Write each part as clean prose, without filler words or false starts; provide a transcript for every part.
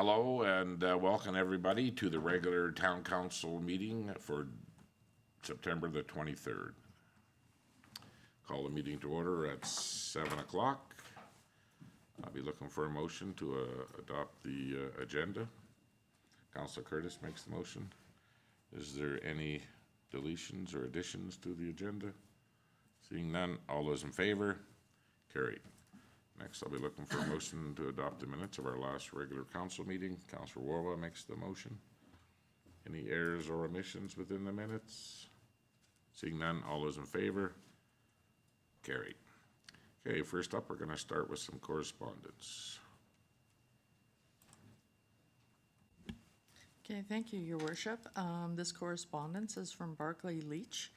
Hello and welcome everybody to the regular town council meeting for September the 23rd. Call the meeting to order at 7 o'clock. I'll be looking for a motion to adopt the agenda. Councilor Curtis makes the motion. Is there any deletions or additions to the agenda? Seeing none, all those in favor? Carried. Next, I'll be looking for a motion to adopt the minutes of our last regular council meeting. Councilor Warwa makes the motion. Any errors or omissions within the minutes? Seeing none, all those in favor? Carried. Okay, first up, we're going to start with some correspondence. Okay, thank you, Your Worship. This correspondence is from Barclay Leach,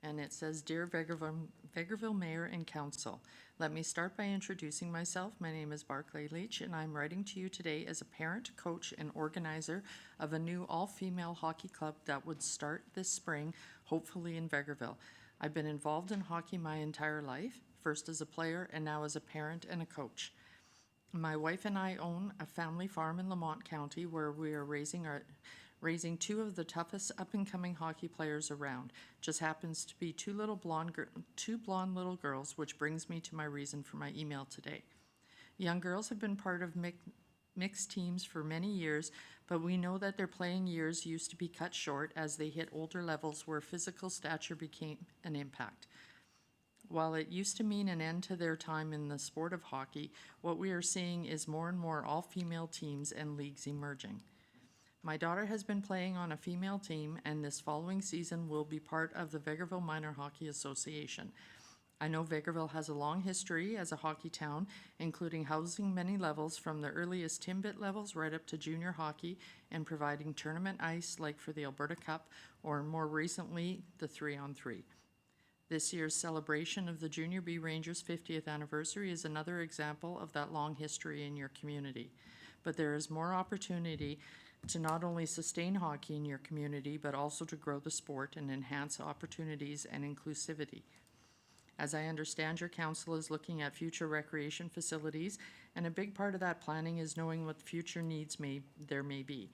and it says, Dear Vegreville Mayor and Council, let me start by introducing myself. My name is Barclay Leach, and I'm writing to you today as a parent, coach, and organizer of a new all-female hockey club that would start this spring, hopefully in Vegreville. I've been involved in hockey my entire life, first as a player and now as a parent and a coach. My wife and I own a family farm in Lamont County where we are raising two of the toughest up-and-coming hockey players around. Just happens to be two blonde little girls, which brings me to my reason for my email today. Young girls have been part of mixed teams for many years, but we know that their playing years used to be cut short as they hit older levels where physical stature became an impact. While it used to mean an end to their time in the sport of hockey, what we are seeing is more and more all-female teams and leagues emerging. My daughter has been playing on a female team, and this following season will be part of the Vegreville Minor Hockey Association. I know Vegreville has a long history as a hockey town, including housing many levels from the earliest Timbit levels right up to junior hockey and providing tournament ice like for the Alberta Cup or more recently the 3-on-3. This year's celebration of the Junior B Rangers 50th anniversary is another example of that long history in your community. But there is more opportunity to not only sustain hockey in your community, but also to grow the sport and enhance opportunities and inclusivity. As I understand, your council is looking at future recreation facilities, and a big part of that planning is knowing what future needs there may be.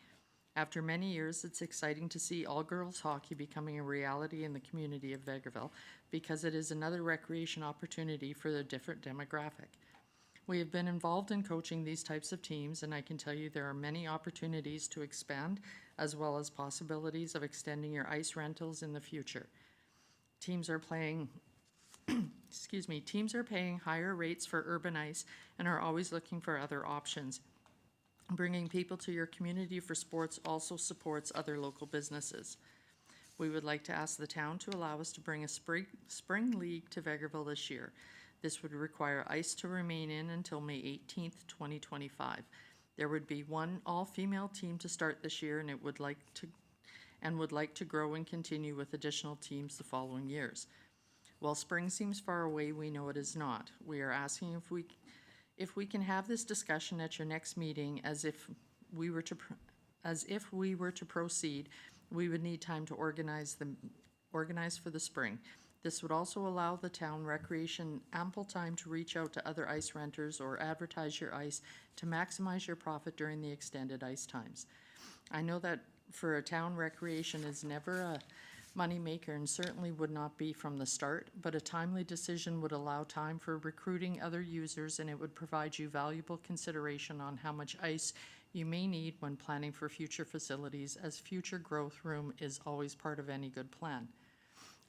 After many years, it's exciting to see all-girls hockey becoming a reality in the community of Vegreville because it is another recreation opportunity for the different demographic. We have been involved in coaching these types of teams, and I can tell you there are many opportunities to expand as well as possibilities of extending your ice rentals in the future. Teams are paying higher rates for urban ice and are always looking for other options. Bringing people to your community for sports also supports other local businesses. We would like to ask the town to allow us to bring a spring league to Vegreville this year. This would require ice to remain in until May 18th, 2025. There would be one all-female team to start this year, and would like to grow and continue with additional teams the following years. While spring seems far away, we know it is not. We are asking if we can have this discussion at your next meeting, as if we were to proceed, we would need time to organize for the spring. This would also allow the town recreation ample time to reach out to other ice renters or advertise your ice to maximize your profit during the extended ice times. I know that for a town, recreation is never a moneymaker and certainly would not be from the start, but a timely decision would allow time for recruiting other users, and it would provide you valuable consideration on how much ice you may need when planning for future facilities, as future growth room is always part of any good plan.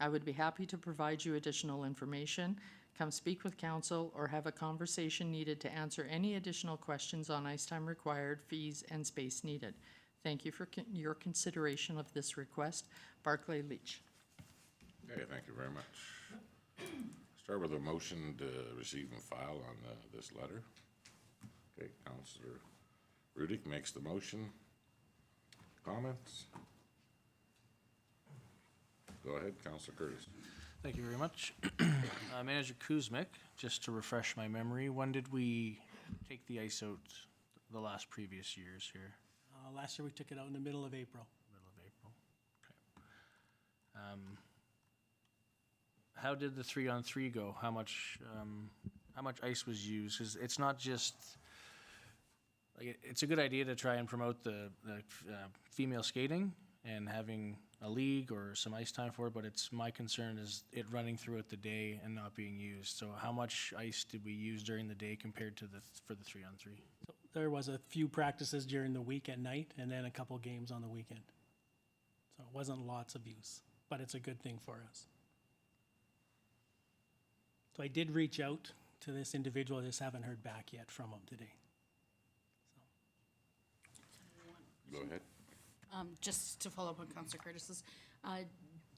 I would be happy to provide you additional information, come speak with council, or have a conversation needed to answer any additional questions on ice time required, fees, and space needed. Thank you for your consideration of this request. Barclay Leach. Okay, thank you very much. Start with a motion to receive and file on this letter. Okay, Councillor Rudick makes the motion. Comments? Go ahead, Councillor Curtis. Thank you very much. Manager Kuzmic, just to refresh my memory, when did we take the ice out the last previous years here? Last year we took it out in the middle of April. Middle of April. Okay. How did the 3-on-3 go? How much ice was used? 'Cause it's not just like, it's a good idea to try and promote the female skating and having a league or some ice time for it, but it's, my concern is it running throughout the day and not being used. So how much ice did we use during the day compared to for the 3-on-3? So there was a few practices during the week at night and then a couple games on the weekend. So it wasn't lots of use, but it's a good thing for us. So I did reach out to this individual, I just haven't heard back yet from him today. Go ahead. Just to follow up on Councillor Curtis's,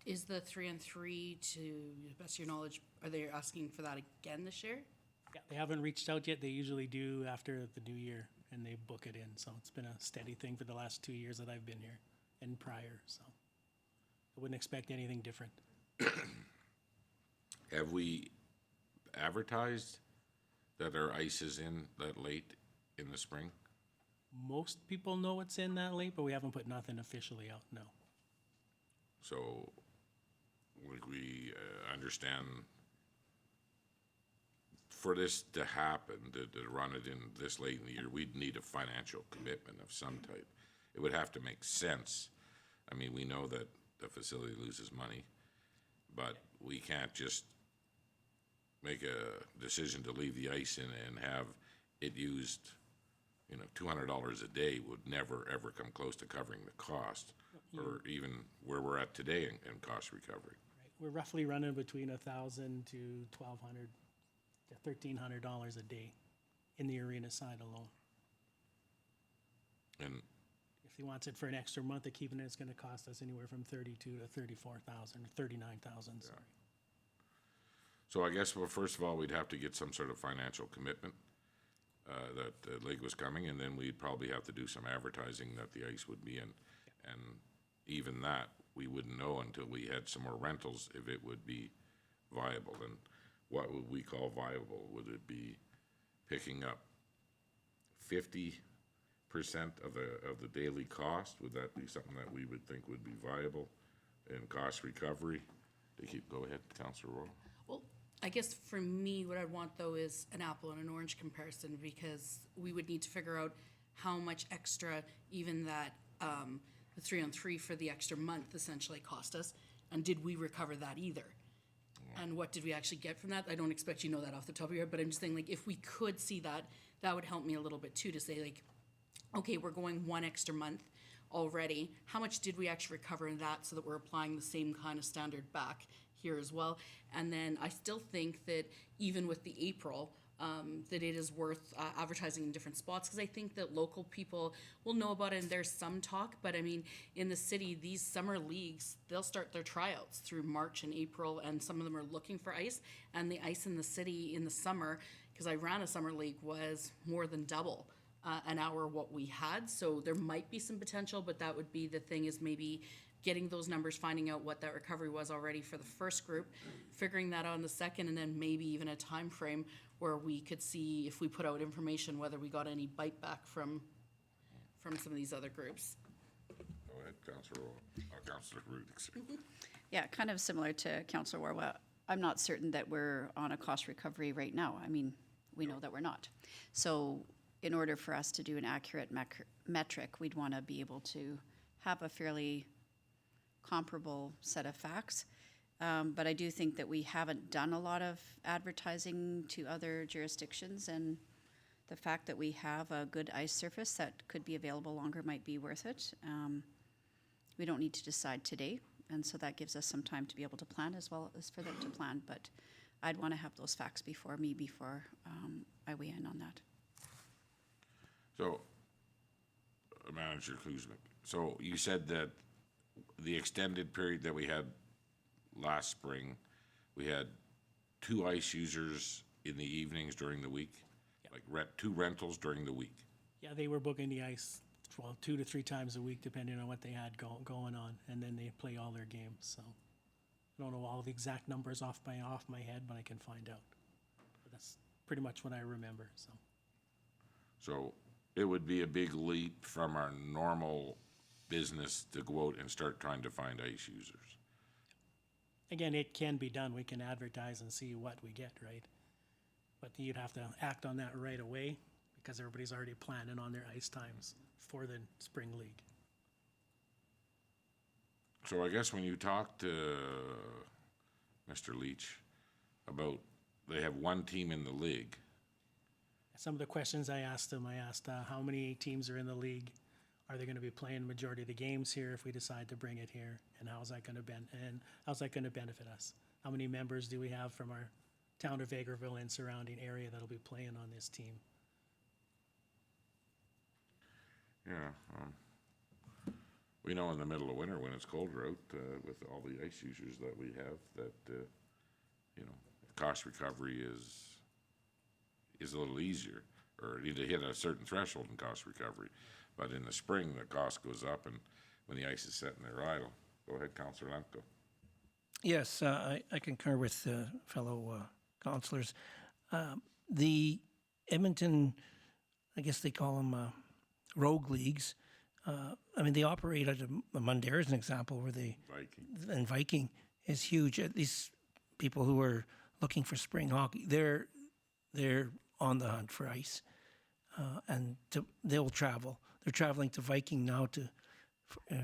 is the 3-on-3, to the best of your knowledge, are they asking for that again this year? Yeah, they haven't reached out yet. They usually do after the new year and they book it in. So it's been a steady thing for the last 2 years that I've been here and prior, so I wouldn't expect anything different. Have we advertised that our ice is in that late in the spring? Most people know it's in that late, but we haven't put nothing officially out, no. So, like, we understand for this to happen, to run it in this late in the year, we'd need a financial commitment of some type. It would have to make sense. I mean, we know that the facility loses money, but we can't just make a decision to leave the ice in and have it used. You know, $200 a day would never, ever come close to covering the cost, or even where we're at today in cost recovery. Right. We're roughly running between $1,000 to $1,200 to $1,300 a day in the arena side alone. And If he wants it for an extra month of keeping it, it's gonna cost us anywhere from $32,000 to $34,000, or $39,000, sorry. so I guess, well, first of all, we'd have to get some sort of financial commitment that the league was coming, and then we'd probably have to do some advertising that the ice would be in. And even that, we wouldn't know until we had some more rentals if it would be viable. And what would we call viable? Would it be picking up 50% of the daily cost? Would that be something that we would think would be viable in cost recovery? Go ahead, Councillor Roy. Well, I guess for me, what I'd want though is an apple and an orange comparison, because we would need to figure out how much extra even that, the 3-on-3 for the extra month essentially cost us, and did we recover that either? And what did we actually get from that? I don't expect you know that off the top of your head, but I'm just saying, like, if we could see that, that would help me a little bit too, to say like, okay, we're going one extra month already. How much did we actually recover in that, so that we're applying the same kind of standard back here as well? And then I still think that even with the April, that it is worth advertising in different spots, because I think that local people will know about it and there's some talk. But I mean, in the city, these summer leagues, they'll start their tryouts through March and April, and some of them are looking for ice. And the ice in the city in the summer, because I ran a summer league, was more than double an hour what we had. So there might be some potential, but that would be the thing, is maybe getting those numbers, finding out what that recovery was already for the first group, figuring that out on the second, and then maybe even a time frame where we could see, if we put out information, whether we got any bite back from some of these other groups. Go ahead, Councillor Rudick. Yeah, kind of similar to Councillor Warwa. I'm not certain that we're on a cost recovery right now. I mean, we know that we're not. So in order for us to do an accurate metric, we'd want to be able to have a fairly comparable set of facts. But I do think that we haven't done a lot of advertising to other jurisdictions, and the fact that we have a good ice surface that could be available longer might be worth it. We don't need to decide today, and so that gives us some time to be able to plan, as well as for them to plan. But I'd want to have those facts before I weigh in on that. So, Manager Kuzmic, so you said that the extended period that we had last spring, we had 2 ice users in the evenings during the week? Yep. Like 2 rentals during the week? Yeah, they were booking the ice, 2 to 3 times a week, depending on what they had going on, and then they play all their games, so. I don't know all the exact numbers off my head, but I can find out. But that's pretty much what I remember, so. So it would be a big leap from our normal business to go out and start trying to find ice users. Again, it can be done. We can advertise and see what we get, right? But you'd have to act on that right away, because everybody's already planning on their ice times for the spring league. So I guess when you talk to Mr. Leach about, they have one team in the league. Some of the questions I asked him, how many teams are in the league? Are they gonna be playing the majority of the games here if we decide to bring it here? And how's that gonna benefit us? How many members do we have from our town of Vegreville and surrounding area that'll be playing on this team? Yeah, we know in the middle of winter when it's colder out, with all the ice users that we have, that, you know, cost recovery is a little easier, or you hit a certain threshold in cost recovery. But in the spring, the cost goes up, and when the ice is sitting there idle. Go ahead, Councillor Lemko. Yes, I concur with fellow councillors. The Edmonton, I guess they call them rogue leagues. I mean, they operate at Mundare as an example, where they Viking. and Viking is huge. At least people who are looking for spring hockey, they're on the hunt for ice, and they'll travel. They're traveling to Viking now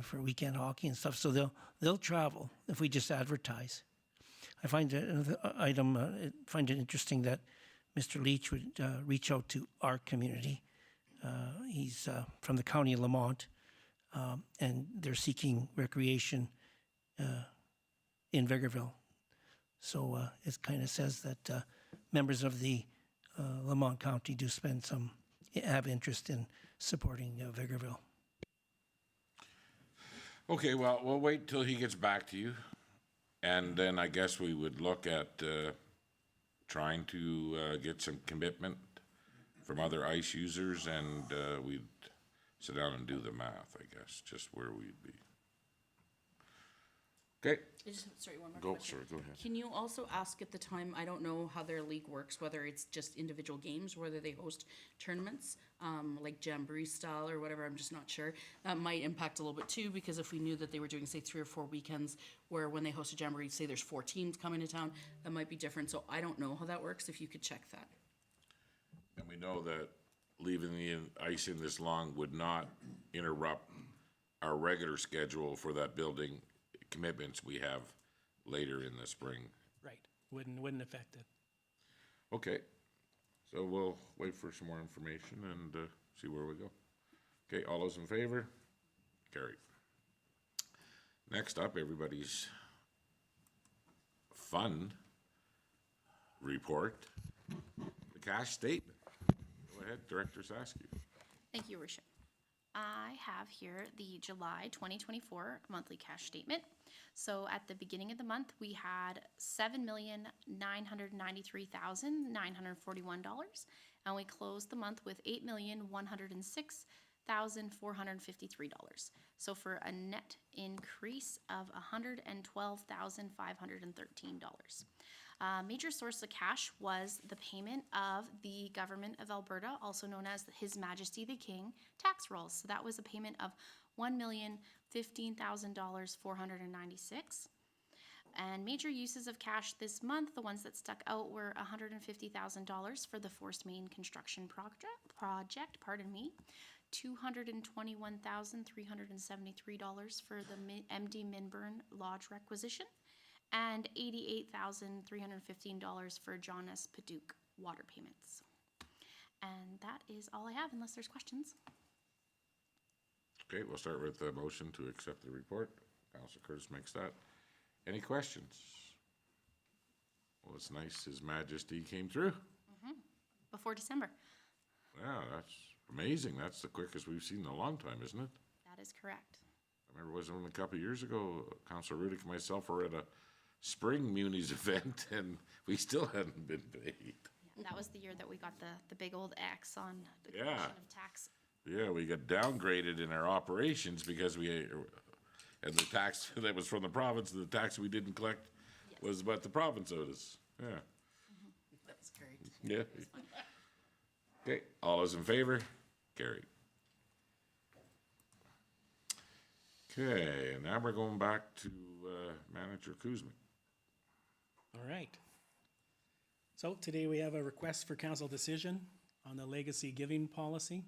for weekend hockey and stuff. So they'll travel if we just advertise. I find find it interesting that Mr. Leach would reach out to our community. He's from the county of Lamont, and they're seeking recreation in Vegreville. So it kind of says that members of the Lamont County do have interest in supporting Vegreville. Okay, well, we'll wait till he gets back to you, and then I guess we would look at trying to get some commitment from other ice users, and we'd sit down and do the math, I guess, just where we'd be. Okay, Sorry, one more go, question. sorry, go ahead. Can you also ask at the time, I don't know how their league works, whether it's just individual games, whether they host tournaments, like Jamboree style or whatever, I'm just not sure. That might impact a little bit too, because if we knew that they were doing, say, 3 or 4 weekends, where when they host a Jamboree, say there's 4 teams coming to town, that might be different. So I don't know how that works, if you could check that. And we know that leaving the ice in this long would not interrupt our regular schedule for that building commitments we have later in the spring. Right, wouldn't affect it. Okay, so we'll wait for some more information and see where we go. Okay, all those in favor? Carried. Next up, everybody's fun report, the cash statement. Go ahead, Director Saskew. Thank you, Worship. I have here the July 2024 monthly cash statement. So at the beginning of the month, we had $7,993,941, and we closed the month with $8,106,453. So for a net increase of $112,513. Major source of cash was the payment of the Government of Alberta, also known as His Majesty the King, tax rolls. So that was a payment of $1,015,496. And major uses of cash this month, the ones that stuck out were $150,000 for the Force Main construction project, $221,373 for the MD Minburn Lodge requisition, and $88,315 for John S. Paduch water payments. And that is all I have, unless there's questions. Okay, we'll start with the motion to accept the report. Councilor Curtis makes that. Any questions? Well, it's nice His Majesty came through. Before December. Yeah, that's amazing. That's the quickest we've seen in a long time, isn't it? That is correct. I remember it was only a couple of years ago, Councilor Rudick and myself were at a spring Muni's event, and we still hadn't been paid. Yeah, that was the year that we got the big old X on the Yeah. collection of tax. Yeah, we got downgraded in our operations because and the tax that was from the province, the tax we didn't collect was what the province owed us. Yeah. That's great. Yeah. Okay, all those in favor? Carried. Okay, and now we're going back to Manager Kuzmic. All right. So today we have a request for council decision On the legacy giving policy,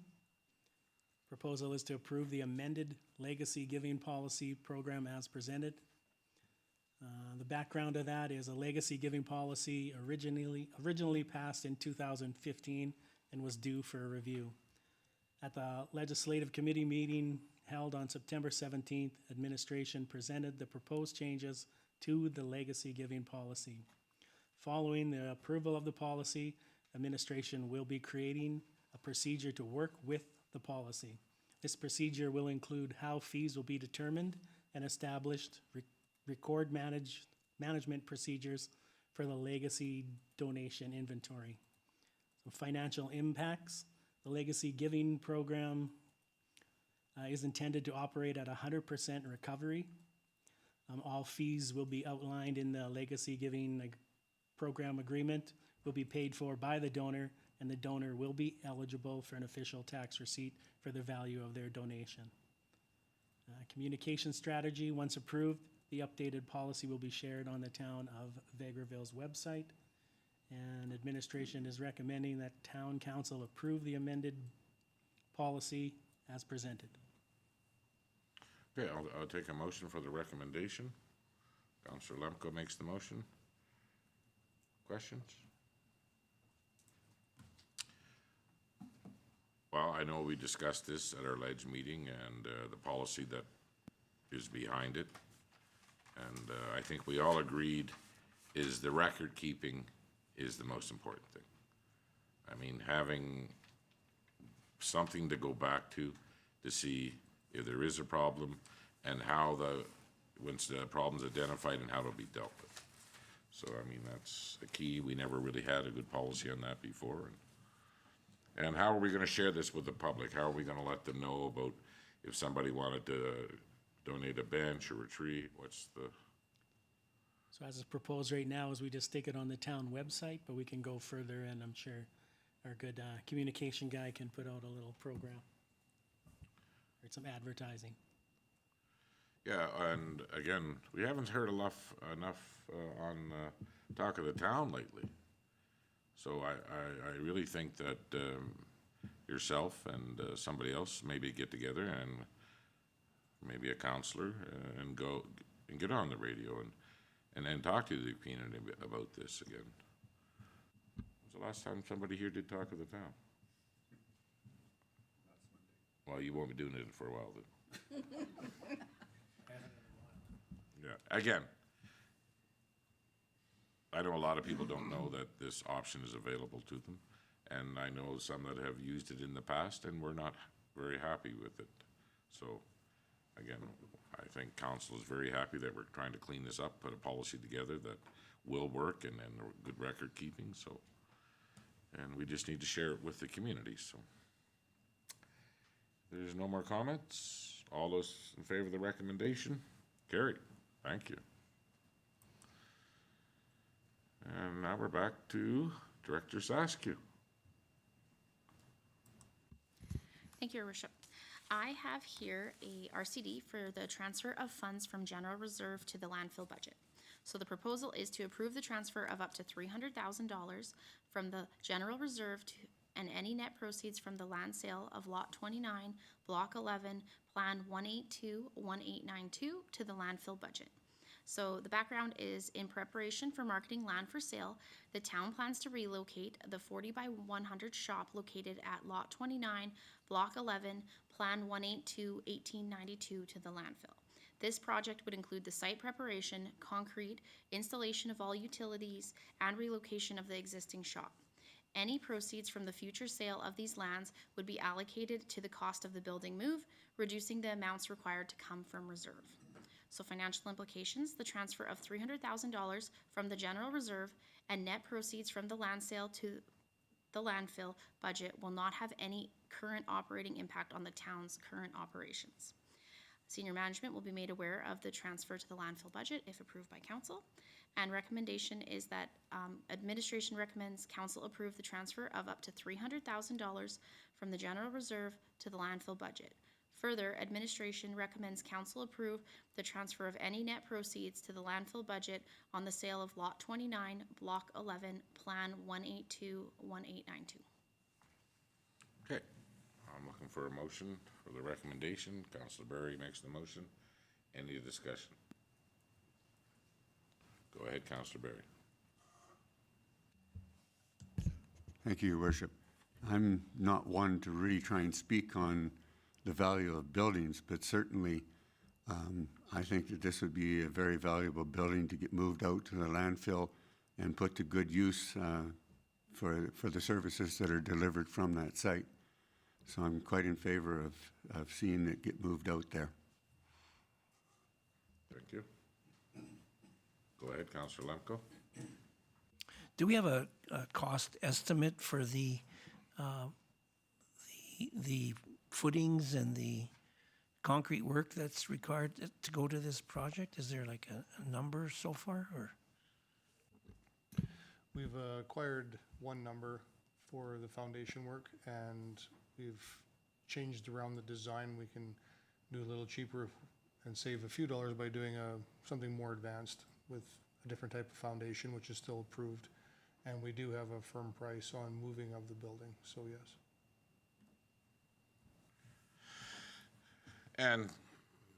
proposal is to approve the amended legacy giving policy program as presented. The background of that is a legacy giving policy originally passed in 2015 and was due for a review. At the legislative committee meeting held on September 17th, administration presented the proposed changes to the legacy giving policy. Following the approval of the policy, administration will be creating a procedure to work with the policy. This procedure will include how fees will be determined and established, record management procedures for the legacy donation inventory. So financial impacts, the legacy giving program is intended to operate at 100% recovery. All fees will be outlined in the legacy giving program agreement, will be paid for by the donor, and the donor will be eligible for an official tax receipt for the value of their donation. Communication strategy, once approved, the updated policy will be shared on the town of Vegreville's website. And administration is recommending that town council approve the amended policy as presented. Okay, I'll take a motion for the recommendation. Councillor Lemko makes the motion. Questions? Well, I know we discussed this at our ledge meeting and the policy that is behind it. And I think we all agreed is the record keeping is the most important thing. I mean, having something to go back to see if there is a problem and how once the problem's identified and how it'll be dealt with. So, I mean, that's the key. We never really had a good policy on that before. And how are we gonna share this with the public? How are we gonna let them know about if somebody wanted to donate a bench or a tree? So as it's proposed right now is we just stick it on the town website, but we can go further, and I'm sure our good communication guy can put out a little program or some advertising. Yeah, and again, we haven't heard enough on Talk of the Town lately. So I really think that yourself and somebody else maybe get together and maybe a counselor and go and get on the radio and then talk to the community about this again. When was the last time somebody here did Talk of the Town? Well, you won't be doing it for a while then. Yeah, again, I know a lot of people don't know that this option is available to them, and I know some that have used it in the past and were not very happy with it. So, again, I think council is very happy that we're trying to clean this up, put a policy together that will work and good record keeping, so. And we just need to share it with the community, so. There's no more comments. All those in favor of the recommendation? Carried. Thank you. And now we're back to Director Saskew. Thank you, Your Worship. I have here a RCD for the transfer of funds from general reserve to the landfill budget. So the proposal is to approve the transfer of up to $300,000 from the general reserve and any net proceeds from the land sale of Lot 29, Block 11, Plan 182-1892 to the landfill budget. So the background is in preparation for marketing land for sale, the town plans to relocate the 40 by 100 shop located at Lot 29, Block 11, Plan 182-1892 to the landfill. This project would include the site preparation, concrete, installation of all utilities, and relocation of the existing shop. Any proceeds from the future sale of these lands would be allocated to the cost of the building move, reducing the amounts required to come from reserve. So financial implications, the transfer of $300,000 from the general reserve and net proceeds from the land sale to the landfill budget will not have any current operating impact on the town's current operations. Senior management will be made aware of the transfer to the landfill budget if approved by council. And recommendation is that administration recommends council approve the transfer of up to $300,000 from the general reserve to the landfill budget. Further, administration recommends council approve the transfer of any net proceeds to the landfill budget on the sale of Lot 29, Block 11, Plan 182-1892. I'm looking for a motion for the recommendation. Councillor Berry makes the motion. Any discussion? Go ahead, Councillor Berry. Thank you, Your Worship. I'm not one to really try and speak on the value of buildings, but certainly I think that this would be a very valuable building to get moved out to the landfill and put to good use for the services that are delivered from that site. So I'm quite in favor of seeing it get moved out there. Thank you. Go ahead, Councillor Lemko. Do we have a cost estimate for the footings and the concrete work that's required to go to this project? Is there like a number so far, or? We've acquired one number for the foundation work, and we've changed around the design. We can do a little cheaper and save a few dollars by doing something more advanced with a different type of foundation, which is still approved. And we do have a firm price on moving of the building, so yes. And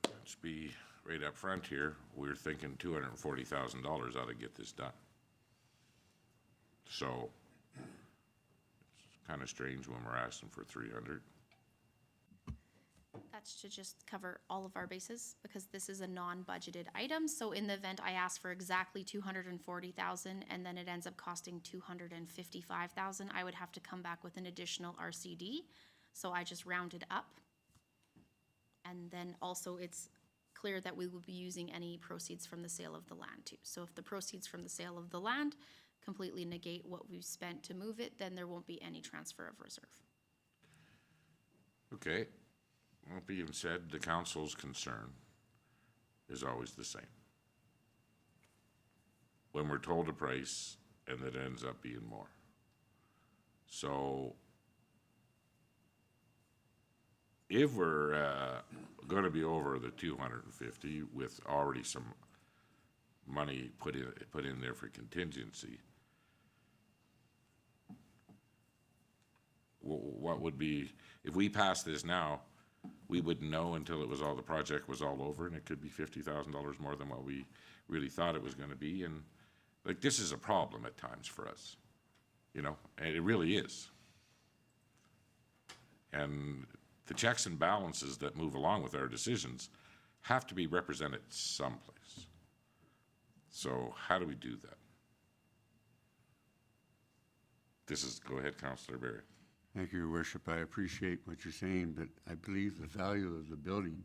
let's be right up front here, we're thinking $240,000 ought to get this done. So it's kind of strange when we're asking for 300. That's to just cover all of our bases, because this is a non-budgeted item. So in the event I ask for exactly 240,000 and then it ends up costing 255,000, I would have to come back with an additional RCD. So I just rounded up. And then also it's clear that we will be using any proceeds from the sale of the land too. So if the proceeds from the sale of the land completely negate what we've spent to move it, then there won't be any transfer of reserve. Okay. Well, being said, the council's concern is always the same. When we're told a price and it ends up being more. So if we're going to be over the 250 with already some money put in there for contingency, what would be, if we pass this now, we wouldn't know until the project was all over, and it could be $50,000 more than what we really thought it was going to be. And like, this is a problem at times for us, you know, and it really is. And the checks and balances that move along with our decisions have to be represented someplace. So how do we do that? Go ahead, Councillor Berry. Thank you, Your Worship. I appreciate what you're saying, but I believe the value of the building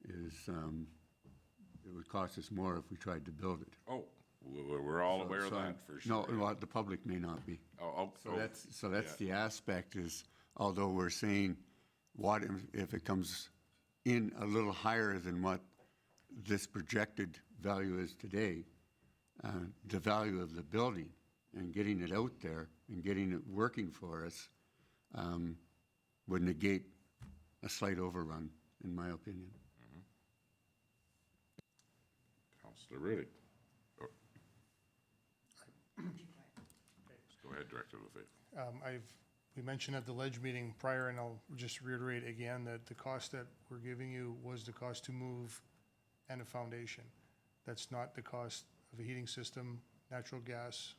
is, it would cost us more if we tried to build it. Oh, we're all aware of that, for sure. No, well, the public may not be. So that's yeah. the aspect is, although we're saying, what if it comes in a little higher than what this projected value is today, the value of the building and getting it out there and getting it working for us would negate a slight overrun, in my opinion. Councillor Riddick. Go ahead, Director LaFave. We mentioned at the ledge meeting prior, and I'll just reiterate again, that the cost that we're giving you was the cost to move and a foundation. That's not the cost of a heating system, natural gas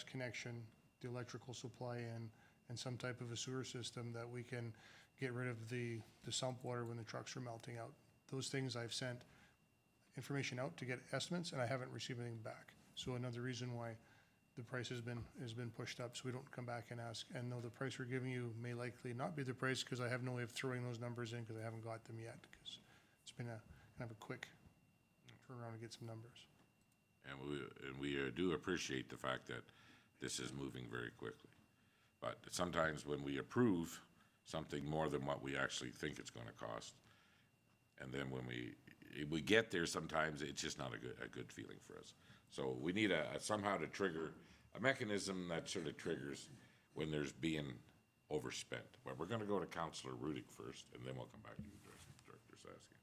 connection, the electrical supply, and some type of a sewer system that we can get rid of the sump water when the trucks are melting out. Those things I've sent information out to get estimates, and I haven't received anything back. So another reason why the price has been pushed up, so we don't come back and ask. And no, the price we're giving you may likely not be the price, because I have no way of throwing those numbers in, because I haven't got them yet, because it's been kind of a quick turnaround to get some numbers. And we do appreciate the fact that this is moving very quickly. But sometimes when we approve something more than what we actually think it's going to cost, and then when we get there, sometimes it's just not a good feeling for us. So we need somehow to trigger a mechanism that sort of triggers when there's being overspent. But we're going to go to Councillor Rudick first, and then we'll come back to you, Director Saskia.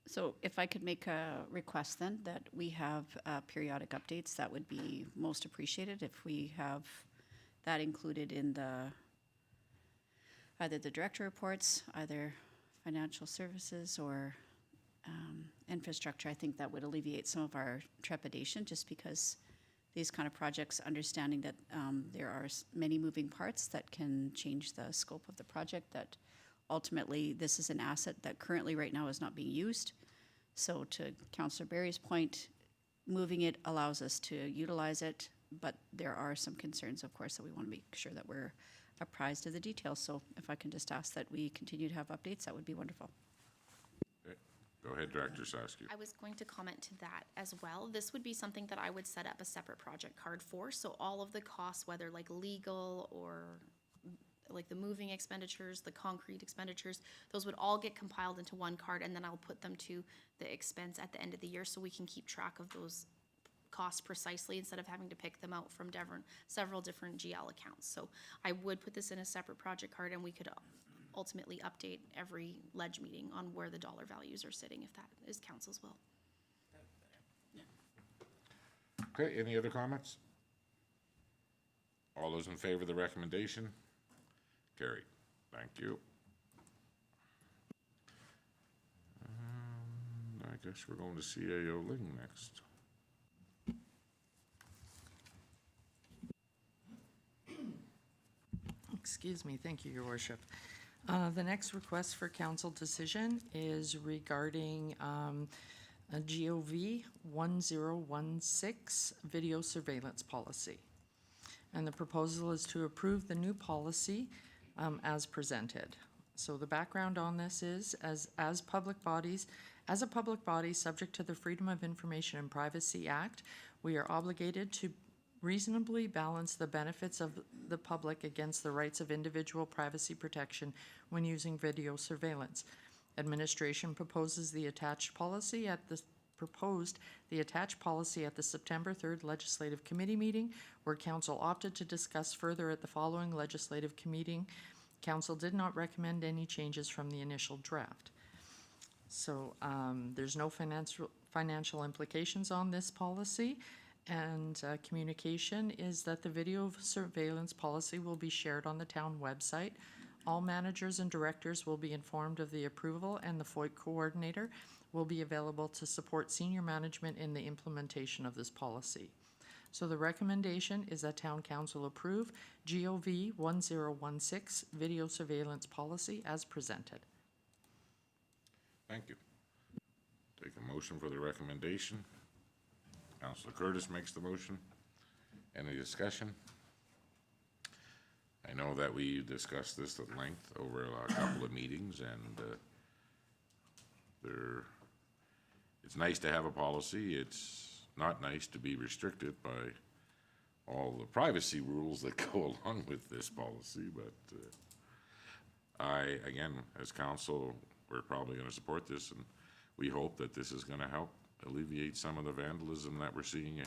So if I could make a request then, that we have periodic updates, that would be most appreciated if we have that included in the either the director reports, either financial services or infrastructure. I think that would alleviate some of our trepidation, just because these kind of projects, understanding that there are many moving parts that can change the scope of the project, that ultimately this is an asset that currently right now is not being used. So to Councillor Barry's point, moving it allows us to utilize it, but there are some concerns, of course, that we want to make sure that we're apprised of the details. So if I can just ask that we continue to have updates, that would be wonderful. Okay. Go ahead, Director Saskia. I was going to comment to that as well. This would be something that I would set up a separate project card for, so all of the costs, whether like legal or like the moving expenditures, the concrete expenditures, those would all get compiled into one card, and then I'll put them to the expense at the end of the year, so we can keep track of those costs precisely instead of having to pick them out from several different GL accounts. So I would put this in a separate project card, and we could ultimately update every ledge meeting on where the dollar values are sitting, if that is council's will. Okay, any other comments? All those in favor of the recommendation? Carried. Thank you. I guess we're going to CAO Ling next. Excuse me, thank you, Your Worship. The next request for council decision is regarding a GOV 1016 video surveillance policy. And the proposal is to approve the new policy as presented. So the background on this is, as a public body subject to the Freedom of Information and Privacy Act, we are obligated to reasonably balance the benefits of the public against the rights of individual privacy protection when using video surveillance. Administration proposes the attached policy at the September 3rd Legislative Committee meeting, where Council opted to discuss further at the following Legislative Committee. Council did not recommend any changes from the initial draft. So there's no financial implications on this policy, and communication is that the video surveillance policy will be shared on the town website. All managers and directors will be informed of the approval, and the FOIC coordinator will be available to support senior management in the implementation of this policy. So the recommendation is that Town Council approve GOV 1016 video surveillance policy as presented. Thank you. Take a motion for the recommendation. Councilor Curtis makes the motion. Any discussion? I know that we discussed this at length over a couple of meetings, and it's nice to have a policy. It's not nice to be restricted by all the privacy rules that go along with this policy, but again, as council, we're probably going to support this, and we hope that this is going to help alleviate some of the vandalism that we're seeing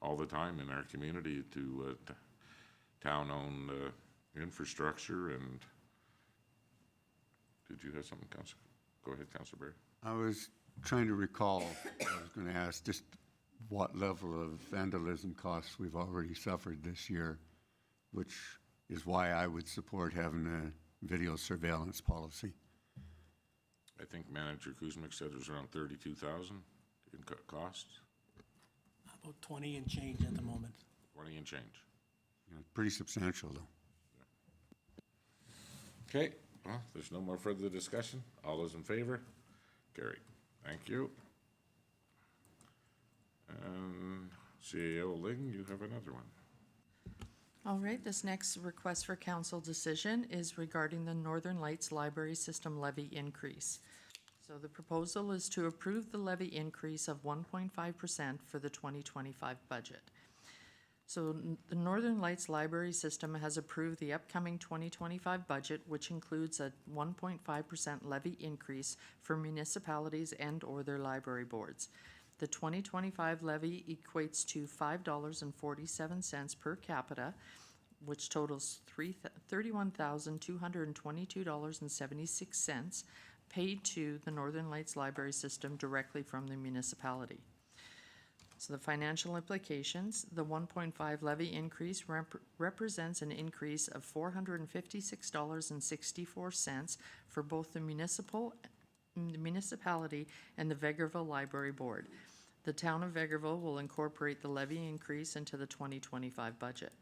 all the time in our community to town-owned infrastructure. And did you have something, Councilor? Go ahead, Councilor Barry. I was trying to recall, I was going to ask just what level of vandalism costs we've already suffered this year, which is why I would support having a video surveillance policy. I think Manager Kuzmic said it was around 32,000 in costs. About 20 and change at the moment. 20 and change. You know, pretty substantial, though. Okay, well, there's no more further discussion. All those in favor? Carried. Thank you. And CAO Ling, you have another one. All right, this next request for council decision is regarding the Northern Lights Library System levy increase. So the proposal is to approve the levy increase of 1.5% for the 2025 budget. So the Northern Lights Library System has approved the upcoming 2025 budget, which includes a 1.5% levy increase for municipalities and/or their library boards. The 2025 levy equates to $5.47 per capita, which totals $31,222.76 paid to the Northern Lights Library System directly from the municipality. So the financial implications, the 1.5 levy increase represents an increase of $456.64 for both the municipality and the Vegreville Library Board. The town of Vegreville will incorporate the levy increase into the 2025 budget.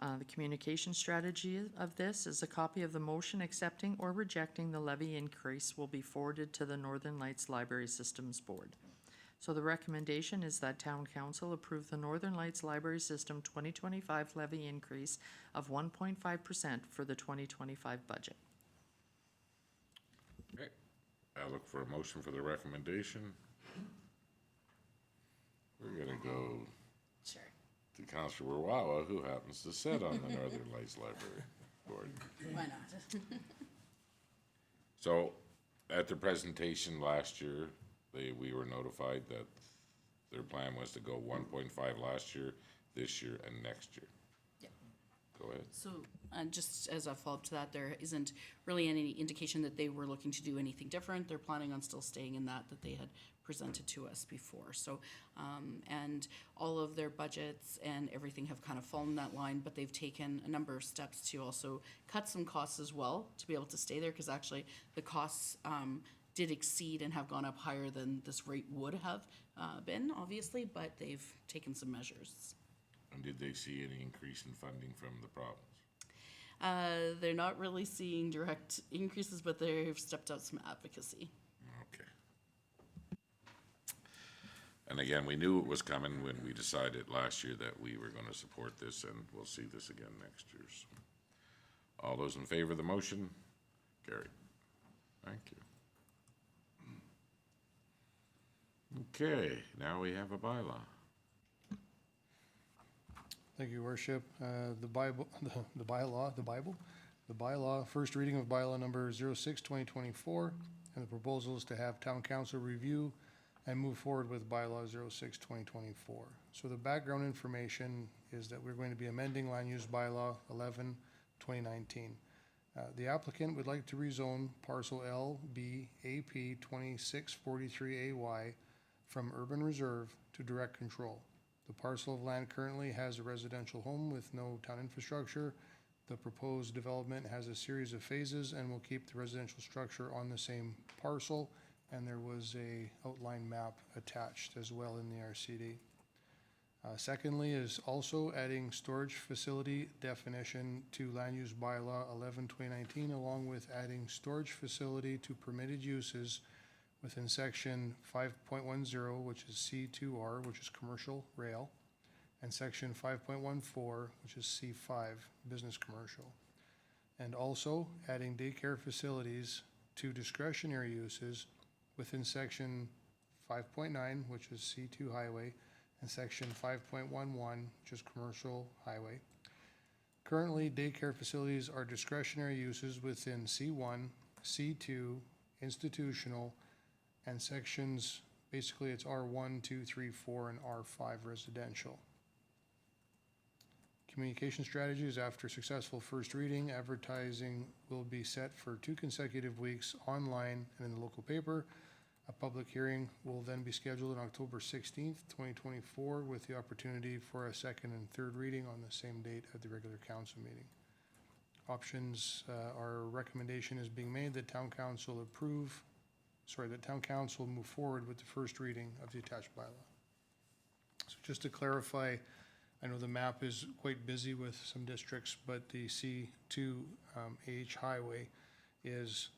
The communication strategy of this is a copy of the motion accepting or rejecting the levy increase will be forwarded to the Northern Lights Library Systems Board. So the recommendation is that Town Council approve the Northern Lights Library System 2025 levy increase of 1.5% for the 2025 budget. Okay, I look for a motion for the recommendation. We're gonna go Sure. to Councilor Wawa, who happens to sit on the Northern Lights Library Board. Why not? So, at the presentation last year, we were notified that their plan was to go 1.5 last year, this year, and next year. Yep. Go ahead. So, just as a follow-up to that, there isn't really any indication that they were looking to do anything different. They're planning on still staying in that they had presented to us before. So, and all of their budgets and everything have kind of fallen that line, but they've taken a number of steps to also cut some costs as well to be able to stay there, because actually the costs did exceed and have gone up higher than this rate would have been, obviously, but they've taken some measures. And did they see any increase in funding from the province? They're not really seeing direct increases, but they've stepped out some advocacy. Okay. And again, we knew it was coming when we decided last year that we were gonna support this, and we'll see this again next year. So, all those in favor of the motion? Carried. Thank you. Okay, now we have a bylaw. Thank you, Worship. The bylaw, first reading of bylaw number 06/2024, and the proposal is to have town council review and move forward with bylaw 06/2024. So the background information is that we're going to be amending land use bylaw 11/2019. The applicant would like to rezone parcel LB AP 2643AY from urban reserve to direct control. The parcel of land currently has a residential home with no town infrastructure. The proposed development has a series of phases and will keep the residential structure on the same parcel. And there was a outline map attached as well in the RCD. Secondly is also adding storage facility definition to land use bylaw 11/2019, along with adding storage facility to permitted uses within section 5.10, which is C2R, which is commercial rail, and section 5.14, which is C5, business commercial. And also adding daycare facilities to discretionary uses within section 5.9, which is C2 highway, and section 5.11, which is commercial highway. Currently, daycare facilities are discretionary uses within C1, C2, institutional, and sections, basically it's R1, 2, 3, 4, and R5 residential. Communication strategies: after successful first reading, advertising will be set for 2 consecutive weeks online and in the local paper. A public hearing will then be scheduled on October 16th, 2024, with the opportunity for a second and third reading on the same date at the regular council meeting. Options, our recommendation is being made that town council move forward with the first reading of the attached bylaw. So just to clarify, I know the map is quite busy with some districts, but the C2 AH highway is,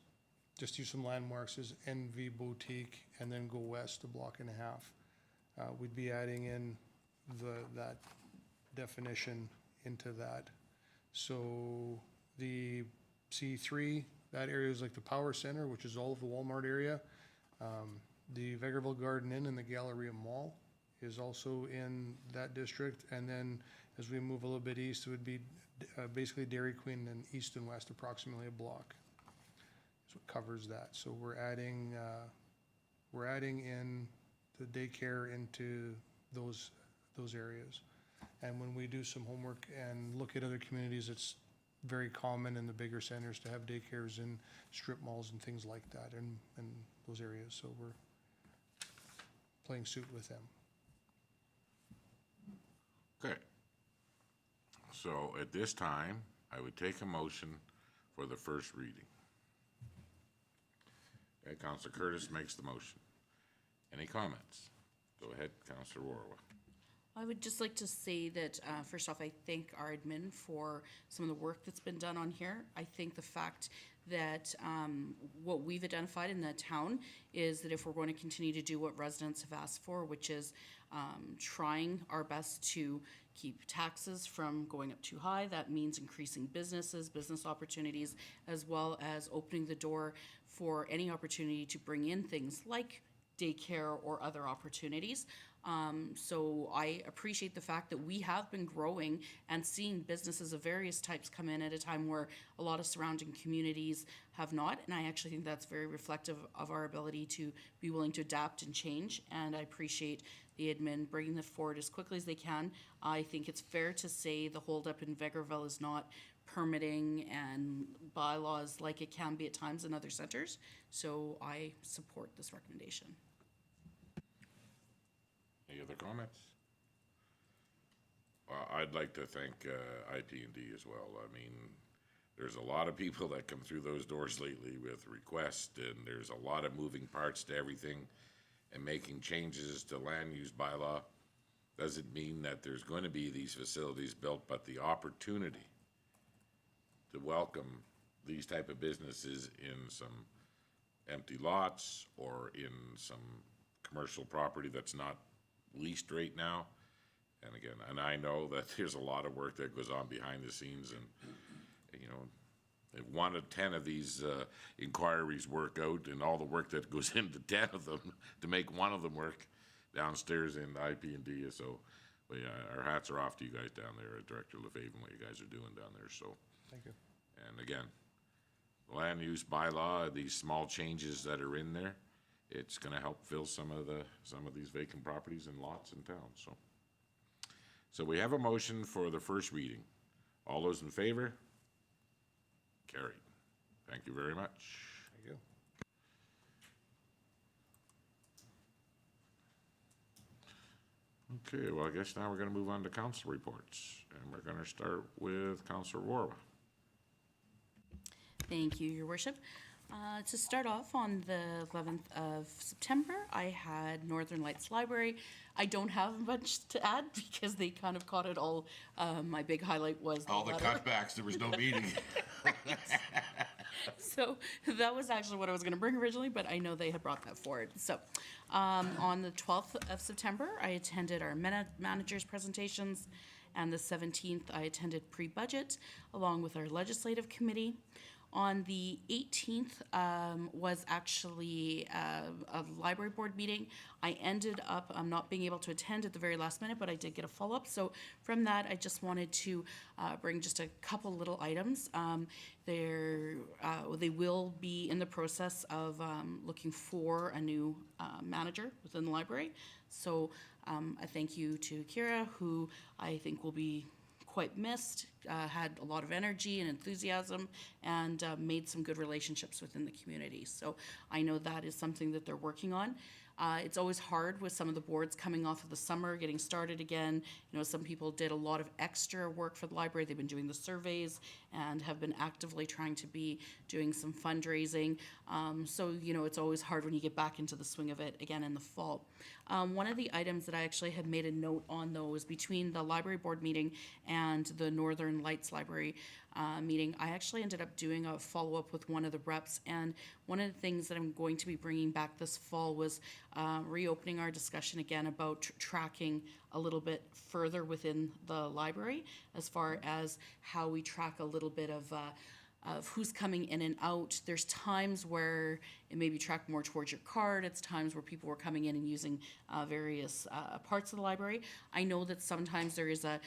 just use some landmarks, is NV Boutique, and then go west a block and a half. We'd be adding in that definition into that. So the C3, that area is like the power center, which is all of the Walmart area. The Vegreville Garden Inn and the Galleria Mall is also in that district. And then as we move a little bit east, it would be basically Dairy Queen and east and west, approximately a block. So it covers that. So we're adding in the daycare into those areas. And when we do some homework and look at other communities, it's very common in the bigger centers to have daycares in strip malls and things like that, and those areas. So we're playing suit with them. So at this time, I would take a motion for the first reading. Okay, Counselor Curtis makes the motion. Any comments? Go ahead, Counselor Warwick. I would just like to say that, first off, I thank our admin for some of the work that's been done on here. I think the fact that what we've identified in the town is that if we're going to continue to do what residents have asked for, which is trying our best to keep taxes from going up too high, that means increasing businesses, business opportunities, as well as opening the door for any opportunity to bring in things like daycare or other opportunities. So I appreciate the fact that we have been growing and seeing businesses of various types come in at a time where a lot of surrounding communities have not. And I actually think that's very reflective of our ability to be willing to adapt and change. And I appreciate the admin bringing that forward as quickly as they can. I think it's fair to say the holdup in Vegreville is not permitting and bylaws like it can be at times in other centers. So I support this recommendation. Any other comments? Well, I'd like to thank IP&D as well. I mean, there's a lot of people that come through those doors lately with requests, and there's a lot of moving parts to everything, and making changes to land use bylaw doesn't mean that there's going to be these facilities built, but the opportunity to welcome these type of businesses in some empty lots or in some commercial property that's not leased right now. And again, and I know that there's a lot of work that goes on behind the scenes, and you know, if 1 of 10 of these inquiries work out, and all the work that goes into 10 of them to make one of them work downstairs in IP&D. So, but yeah, our hats are off to you guys down there, Director Lefebvre, and what you guys are doing down there. So, Thank you. and again, land use bylaw, these small changes that are in there, it's going to help fill some of these vacant properties and lots in town. So we have a motion for the first reading. All those in favor? Carried. Thank you very much. Thank you. Okay, well, I guess now we're going to move on to council reports, and we're going to start with Councillor Warwa. Thank you, Your Worship. To start off, on the 11th of September, I had Northern Lights Library. I don't have much to add because they kind of caught it all. My big highlight was All the letter. cutbacks, there was no meeting. So that was actually what I was going to bring originally, but I know they had brought that forward. So on the 12th of September, I attended our managers' presentations, and the 17th, I attended pre-budget along with our legislative committee. On the 18th was actually a library board meeting. I ended up not being able to attend at the very last minute, but I did get a follow-up. So from that, I just wanted to bring just a couple little items. They will be in the process of looking for a new manager within the library. So a thank you to Kira, who I think will be quite missed, had a lot of energy and enthusiasm, and made some good relationships within the community. So I know that is something that they're working on. It's always hard with some of the boards coming off of the summer, getting started again. You know, some people did a lot of extra work for the library. They've been doing the surveys and have been actively trying to be doing some fundraising. So, you know, it's always hard when you get back into the swing of it again in the fall. One of the items that I actually had made a note on, though, is between the library board meeting and the Northern Lights Library meeting, I actually ended up doing a follow-up with one of the reps, and one of the things that I'm going to be bringing back this fall was reopening our discussion again about tracking a little bit further within the library as far as how we track a little bit of who's coming in and out. There's times where it may be tracked more towards your card. It's times where people were coming in and using various parts of the library. I know that sometimes there is a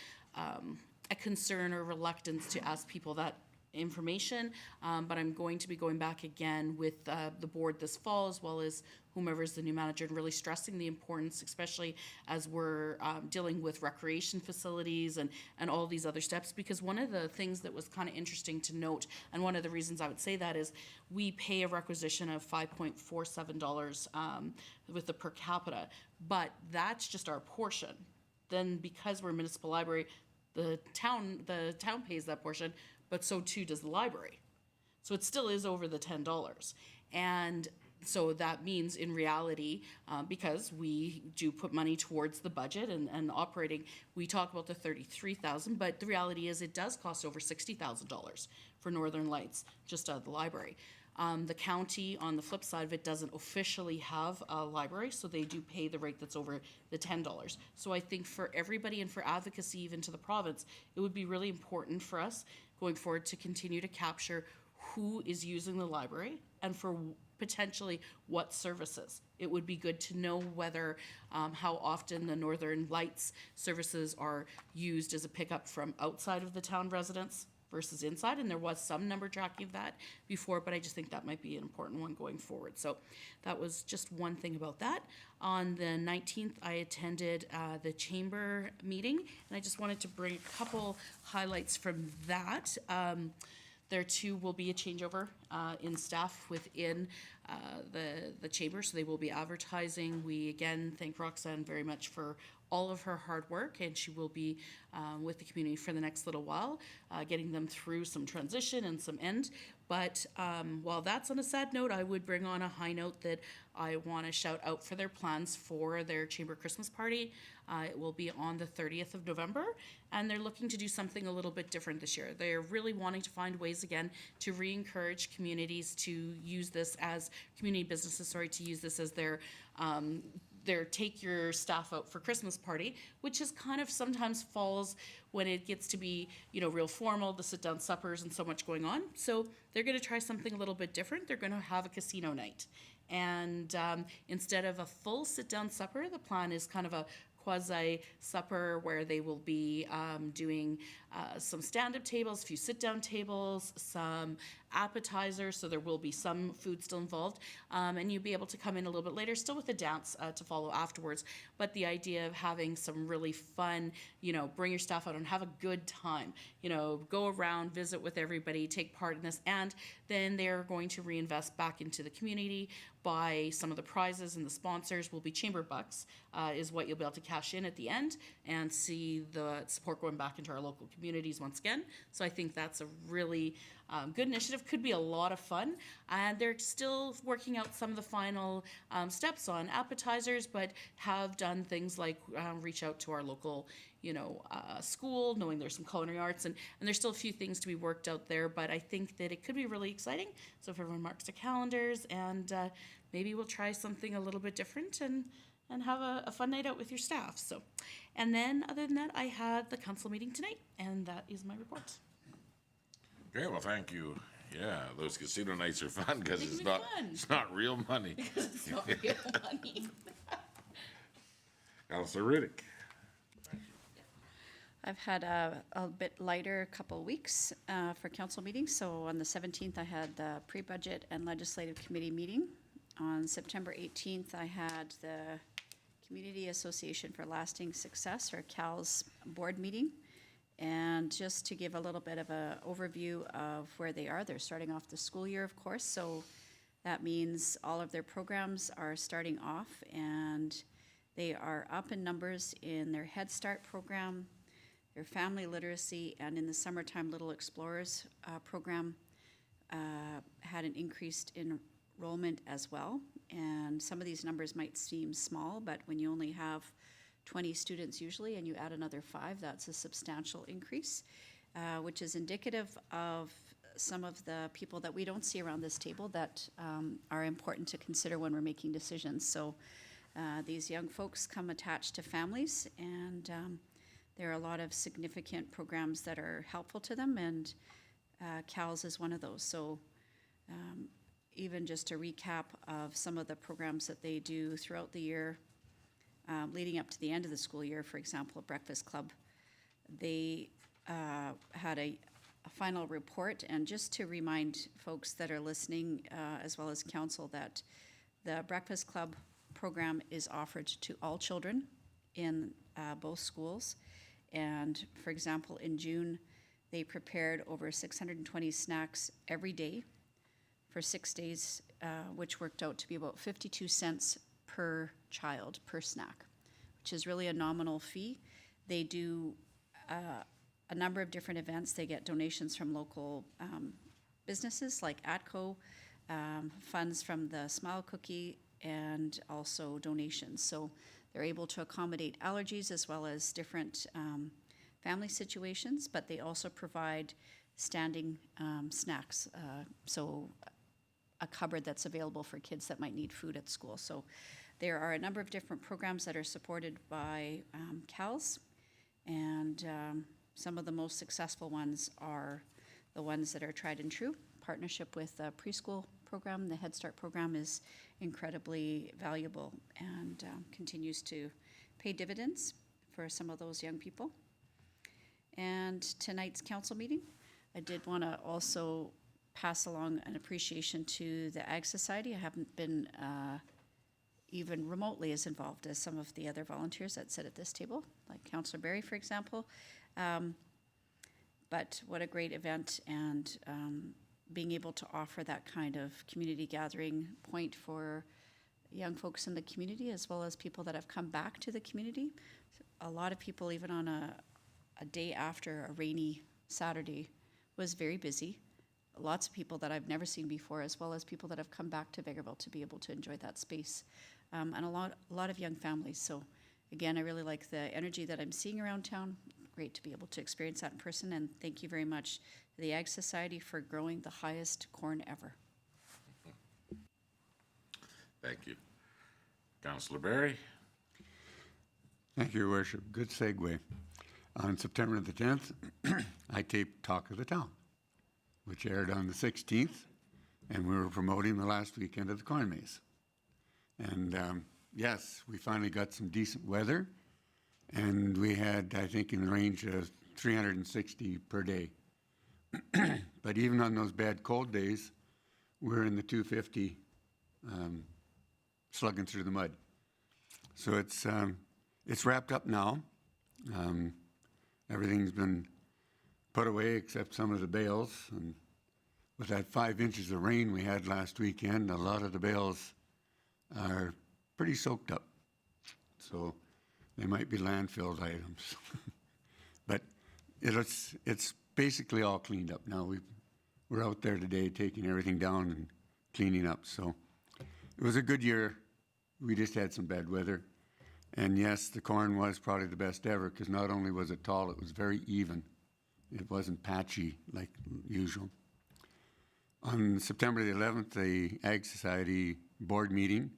concern or reluctance to ask people that information, but I'm going to be going back again with the board this fall, as well as whomever is the new manager, and really stressing the importance, especially as we're dealing with recreation facilities and all these other steps. Because one of the things that was kind of interesting to note, and one of the reasons I would say that is we pay a requisition of $5.47 with the per capita, but that's just our portion. Then because we're a municipal library, the town pays that portion, but so too does the library. So it still is over the $10. And so that means in reality, because we do put money towards the budget and operating, we talk about the 33,000, but the reality is it does cost over $60,000 for Northern Lights, just out of the library. The county, on the flip side of it, doesn't officially have a library, so they do pay the rate that's over the $10. So I think for everybody and for advocacy even to the province, it would be really important for us going forward to continue to capture who is using the library and for potentially what services. It would be good to know whether, how often the Northern Lights services are used as a pickup from outside of the town residents versus inside, and there was some number tracking of that before, but I just think that might be an important one going forward. So that was just one thing about that. On the 19th, I attended the chamber meeting, and I just wanted to bring a couple highlights from that. There too will be a changeover in staff within the chamber, so they will be advertising. We again thank Roxanne very much for all of her hard work, and she will be with the community for the next little while, getting them through some transition and some end. But while that's on a sad note, I would bring on a high note that I want to shout out for their plans for their chamber Christmas party. It will be on the 30th of November, and they're looking to do something a little bit different this year. They're really wanting to find ways again to re-encourage communities to use this as, community businesses, sorry, to use this as their take your staff out for Christmas party, which is kind of sometimes falls when it gets to be, real formal, the sit down suppers and so much going on. So they're going to try something a little bit different. They're going to have a casino night. And instead of a full sit down supper, the plan is kind of a quasi supper where they will be doing some stand-up tables, a few sit-down tables, some appetizers, so there will be some food still involved, and you'll be able to come in a little bit later, still with a dance to follow afterwards. But the idea of having some really fun, bring your staff out and have a good time, go around, visit with everybody, take part in this, and then they're going to reinvest back into the community by some of the prizes, and the sponsors will be chamber bucks, is what you'll be able to cash in at the end and see the support going back into our local communities once again. So I think that's a really good initiative, could be a lot of fun, and they're still working out some of the final steps on appetizers, but have done things like reach out to our local school, knowing there's some culinary arts, and there's still a few things to be worked out there, but I think that it could be really exciting. So if everyone marks their calendars, and maybe we'll try something a little bit different and have a fun night out with your staff. So, and then other than that, I had the council meeting tonight, and that is my report. Okay, well, thank you. Yeah, those casino nights are fun because They can it's be not, fun. it's not real money. It's not real money. Councillor Riddick. I've had a bit lighter couple weeks for council meetings. So on the 17th, I had the pre-budget and legislative committee meeting. On September 18th, I had the Community Association for Lasting Success, or CALS, board meeting. And just to give a little bit of an overview of where they are, they're starting off the school year, of course. So that means all of their programs are starting off, and they are up in numbers in their Head Start program, their family literacy, and in the summertime Little Explorers program had an increased enrollment as well. And some of these numbers might seem small, but when you only have 20 students usually and you add another 5, that's a substantial increase, which is indicative of some of the people that we don't see around this table that are important to consider when we're making decisions. So these young folks come attached to families, and there are a lot of significant programs that are helpful to them, and CALS is one of those. So even just a recap of some of the programs that they do throughout the year, leading up to the end of the school year, for example, Breakfast Club, they had a final report. And just to remind folks that are listening, as well as council, that the Breakfast Club program is offered to all children in both schools. And for example, in June, they prepared over 620 snacks every day for 6 days, which worked out to be about 52 cents per child per snack, which is really a nominal fee. They do a number of different events. They get donations from local businesses like ATCO, funds from the Smile Cookie, and also donations. So they're able to accommodate allergies as well as different family situations, but they also provide standing snacks. So a cupboard that's available for kids that might need food at school. So there are a number of different programs that are supported by CALS, and some of the most successful ones are the ones that are tried and true. Partnership with the preschool program, the Head Start program, is incredibly valuable and continues to pay dividends for some of those young people. And tonight's council meeting, I did want to also pass along an appreciation to the Ag Society. I haven't been even remotely as involved as some of the other volunteers that sit at this table, like Councillor Berry, for example. But what a great event, and being able to offer that kind of community gathering point for young folks in the community, as well as people that have come back to the community. A lot of people, even on a day after a rainy Saturday, was very busy. Lots of people that I've never seen before, as well as people that have come back to Vegreville to be able to enjoy that space, and a lot of young families. So again, I really like the energy that I'm seeing around town. Great to be able to experience that in person, and thank you very much to the Ag Society for growing the highest corn ever. Thank you. Councillor Berry? Thank you, Your Worship. Good segue. On September the 10th, I taped Talk of the Town, which aired on the 16th, and we were promoting the last weekend of the corn maze. And yes, we finally got some decent weather, and we had, I think, in the range of 360 per day. But even on those bad cold days, we're in the 250 slugging through the mud. So it's wrapped up now. Everything's been put away except some of the bales. And with that 5 inches of rain we had last weekend, a lot of the bales are pretty soaked up. So they might be landfilled items. But it's basically all cleaned up now. We're out there today taking everything down and cleaning up. So it was a good year. We just had some bad weather. And yes, the corn was probably the best ever, because not only was it tall, it was very even. It wasn't patchy like usual. On September the 11th, the Ag Society board meeting,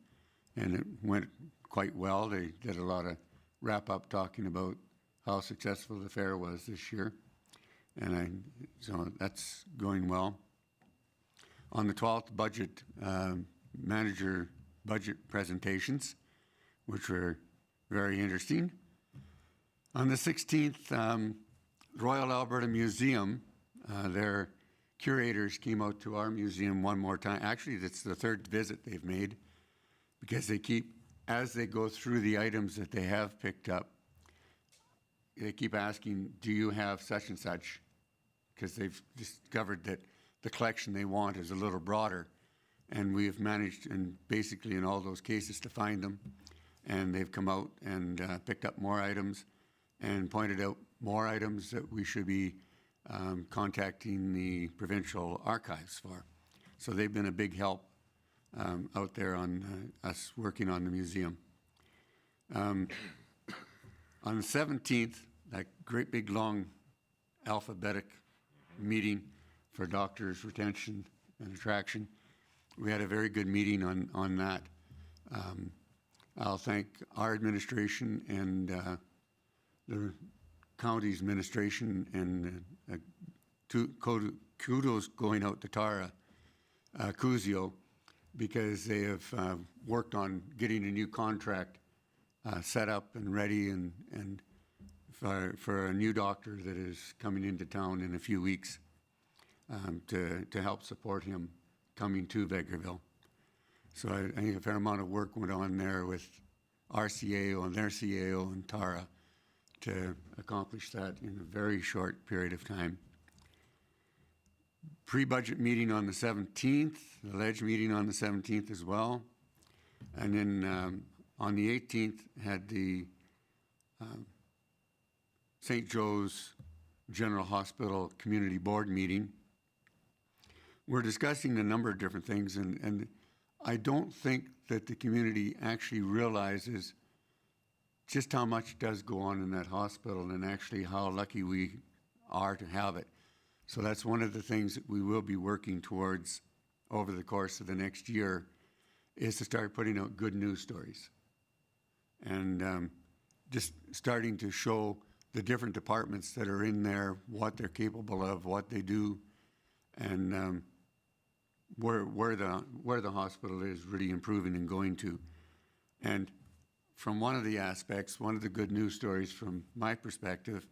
and it went quite well. They did a lot of wrap-up talking about how successful the fair was this year. So that's going well. On the 12th, manager budget presentations, which were very interesting. On the 16th, Royal Alberta Museum, their curators came out to our museum one more time. Actually, it's the third visit they've made, because as they go through the items that they have picked up, they keep asking, do you have such and such? Because they've discovered that the collection they want is a little broader. And we have managed, basically in all those cases, to find them. And they've come out and picked up more items and pointed out more items that we should be contacting the provincial archives for. So they've been a big help out there on us working on the museum. On the 17th, that great big long alphabetic meeting for doctors' retention and attraction, we had a very good meeting on that. I'll thank our administration and the county's administration, and kudos going out to Tara Cusio, because they have worked on getting a new contract set up and ready, and for a new doctor that is coming into town in a few weeks to help support him coming to Vegreville. So I think a fair amount of work went on there with our CAO and their CAO and Tara to accomplish that in a very short period of time. Pre-budget meeting on the 17th, the ledge meeting on the 17th as well. And then on the 18th had the St. Joe's General Hospital Community Board meeting. We're discussing a number of different things, and I don't think that the community actually realizes just how much does go on in that hospital and actually how lucky we are to have it. So that's one of the things that we will be working towards over the course of the next year, is to start putting out good news stories. And just starting to show the different departments that are in there, what they're capable of, what they do, and where the hospital is really improving and going to. And from one of the aspects, one of the good news stories from my perspective,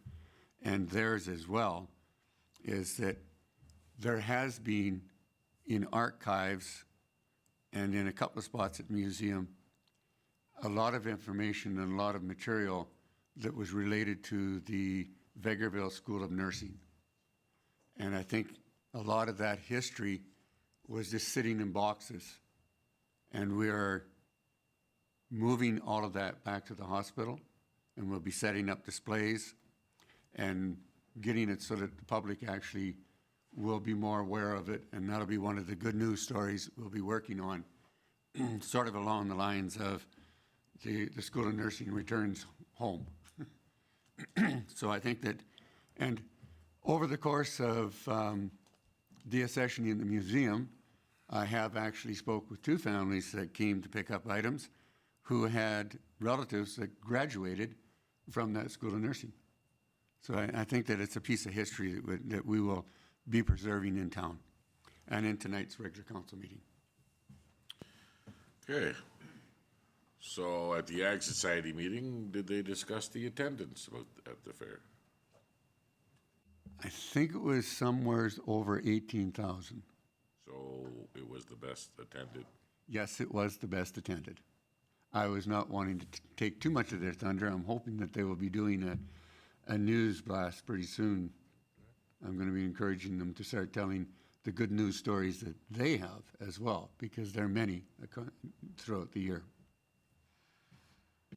and theirs as well, is that there has been in archives and in a couple of spots at the museum a lot of information and a lot of material that was related to the Vegreville School of Nursing. And I think a lot of that history was just sitting in boxes. And we are moving all of that back to the hospital, and we'll be setting up displays and getting it so that the public actually will be more aware of it, and that'll be one of the good news stories we'll be working on, sort of along the lines of the School of Nursing returns home. So I think that, and over the course of the session in the museum, I have actually spoke with 2 families that came to pick up items who had relatives that graduated from that School of Nursing. So I think that it's a piece of history that we will be preserving in town and in tonight's regular council meeting. Okay. So at the Ag Society meeting, did they discuss the attendance at the fair? I think it was somewhere over 18,000. So it was the best attended. Yes, it was the best attended. I was not wanting to take too much of their thunder. I'm hoping that they will be doing a news blast pretty soon. I'm going to be encouraging them to start telling the good news stories that they have as well, because there are many throughout the year.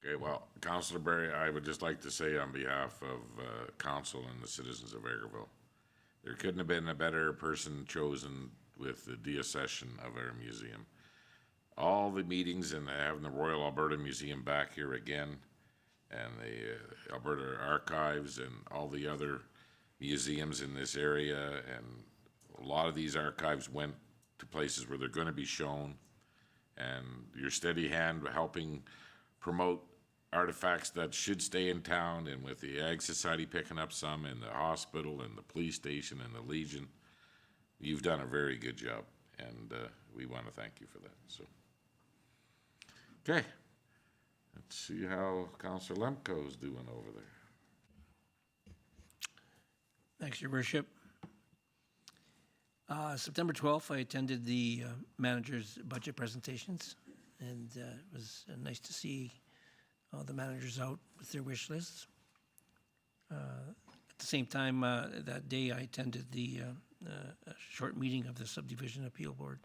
Okay, well, Councillor Barry, I would just like to say on behalf of council and the citizens of Vegreville, there couldn't have been a better person chosen with the deaccession of our museum. All the meetings and having the Royal Alberta Museum back here again, and the Alberta Archives and all the other museums in this area, and a lot of these archives went to places where they're going to be shown, and your steady hand helping promote artifacts that should stay in town, and with the Ag Society picking up some, and the hospital and the police station and the Legion, you've done a very good job, and we want to thank you for that. So, okay, let's see how Councillor Lemko's doing over there. Thanks, Your Worship. September 12th, I attended the manager's budget presentations, and it was nice to see all the managers out with their wish lists. At the same time, that day, I attended the a short meeting of the Subdivision Appeal Board,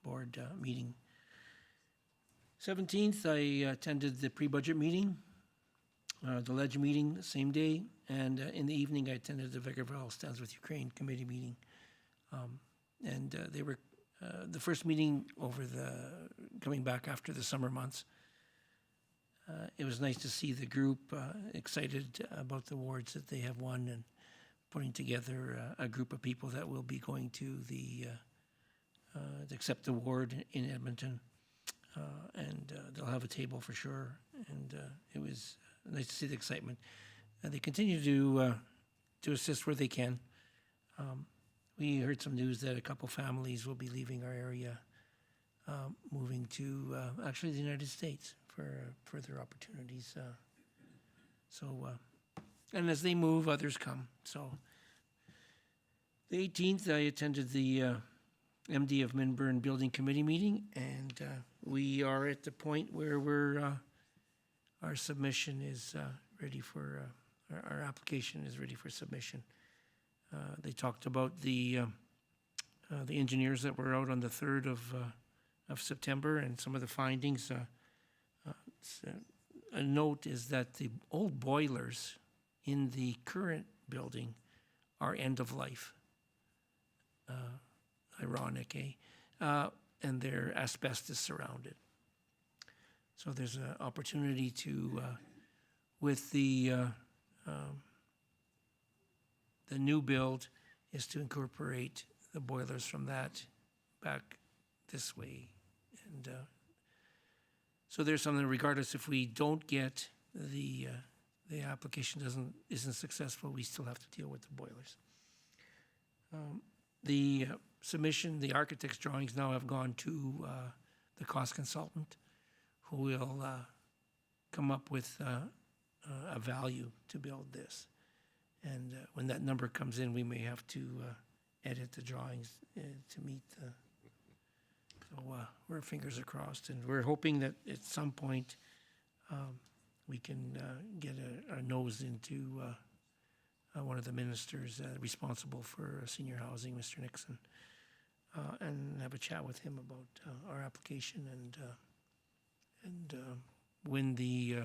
Board meeting. 17th, I attended the pre-budget meeting, the Ledge meeting the same day, and in the evening, I attended the Vegreville Stands With Ukraine committee meeting. They were the first meeting coming back after the summer months. It was nice to see the group excited about the awards that they have won, and putting together a group of people that will be going to the accept the award in Edmonton. They'll have a table for sure, and it was nice to see the excitement. They continue to assist where they can. We heard some news that a couple families will be leaving our area, moving to actually the United States for further opportunities. And as they move, others come. So the 18th, I attended the MD of Minburn Building Committee meeting, and we are at the point where our submission is ready for, our application is ready for submission. They talked about the engineers that were out on the 3rd of September and some of the findings. A note is that the old boilers in the current building are end of life. Ironic, eh? And they're asbestos surrounded. So there's an opportunity to, with the new build, is to incorporate the boilers from that back this way. And so there's something, regardless if we don't get the application isn't successful, we still have to deal with the boilers. The submission, the architect's drawings now have gone to the cost consultant, who will come up with a value to build this. And when that number comes in, we may have to edit the drawings to meet the. So our fingers are crossed, and we're hoping that at some point we can get a nose into one of the ministers responsible for senior housing, Mr. Nixon, and have a chat with him about our application and when the